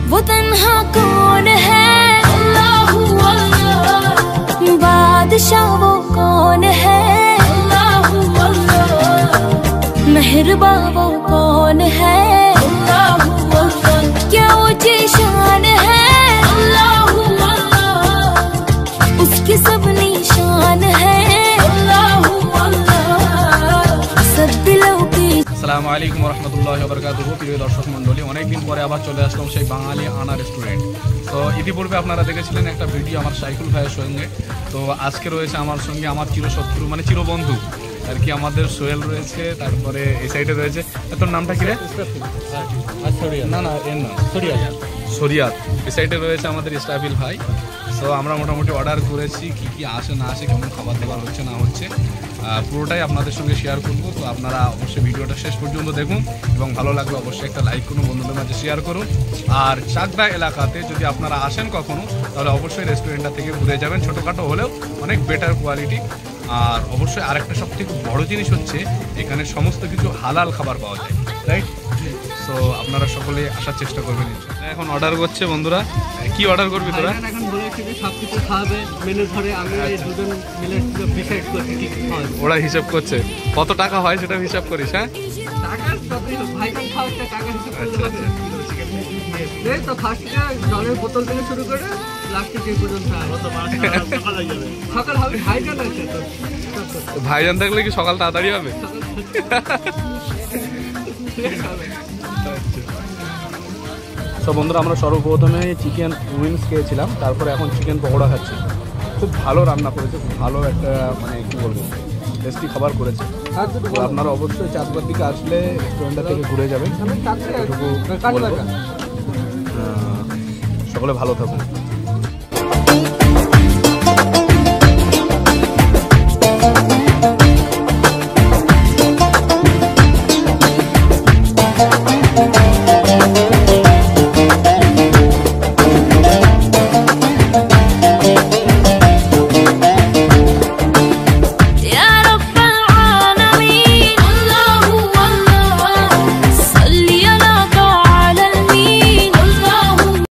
वो तन्हा कौन है, अल्लाहू अल्लाह। बादशाह वो कौन है, अल्लाहू अल्लाह। मेहरबान वो कौन है, अल्लाहू अल्लाह। क्या ऊंची शान है, अल्लाहू अल्लाह। उसकी सब निशान है, अल्लाहू अल्लाह। सब दिलों की। আসসালামু আলাইকুম ওয়া রাহমাতুল্লাহি ওয়া বারাকাতুহু। প্রিয় দর্শক মণ্ডলী, অনেকদিন পরে আবার চলে আসলাম সেই বাঙালি আনা রেস্টুরেন্ট। তো ইতিপূর্বে আপনারা দেখেছিলেন একটা ভিডিও আমার সাইকুল ভাইয়ের সঙ্গে। তো আজকে রয়েছে আমার সঙ্গে আমার চিরশত্রু মানে চিরবন্ধু আর কি, আমাদের সোহেল রয়েছে, তারপরে এই সাইডে রয়েছে। তোর নামটা কি রে? না না, এর নাম শরিয়াত। এই সাইডে রয়েছে আমাদের ইস্তাফিল ভাই। তো আমরা মোটামুটি অর্ডার করেছি, কি কি আসে না আসে, কেমন খাবার দাবার হচ্ছে না হচ্ছে, পুরোটাই আপনাদের সঙ্গে শেয়ার করবো। তো আপনারা অবশ্যই ভিডিওটা শেষ পর্যন্ত দেখুন এবং ভালো লাগলে অবশ্যই একটা লাইক করুন, বন্ধুদের মাঝে শেয়ার করুন। আর চাকদা এলাকাতে যদি আপনারা আসেন কখনো, তাহলে অবশ্যই রেস্টুরেন্টটা থেকে ঘুরে যাবেন। ছোটোখাটো হলেও অনেক বেটার কোয়ালিটি। আর অবশ্যই আরেকটা সবথেকে বড় জিনিস হচ্ছে এখানে সমস্ত কিছু হালাল খাবার পাওয়া যায়, রাইট? সো আপনারা সকলে আসার চেষ্টা করবেন। এখন অর্ডার করছে বন্ধুরা। কি অর্ডার করবি তোরা? এখন বলেছি যে সব কিছু খাওয়াবে মেনু ধরে, আমি এই দুজন মিলে ডিসাইড করছি কি কি খাওয়াবে। ওরা হিসাব করছে কত টাকা হয় সেটা হিসাব করিস? হ্যাঁ, টাকা যতই হোক, ভাইজান খাওয়াচ্ছে টাকা হিসেব করতে আচ্ছা হবে। এই তো ফার্স্টে জলের বোতল থেকে শুরু করে লাস্টে যে পর্যন্ত সকাল হবে। ভাইজান আছে তো ভাইজান থাকলে কি সকাল তাড়াতাড়ি হবে? তো বন্ধুরা, আমরা সর্বপ্রথমে চিকেন উইংস খেয়েছিলাম, তারপরে এখন চিকেন পকোড়া খাচ্ছি। খুব ভালো রান্না করেছে, খুব ভালো একটা মানে কী বলবো টেস্টি খাবার করেছে। তো আপনারা অবশ্যই চাঁদবার দিকে আসলে রেস্টুরেন্টটা থেকে ঘুরে যাবেন। এটুকু বলবো। সকলে ভালো থাকুন।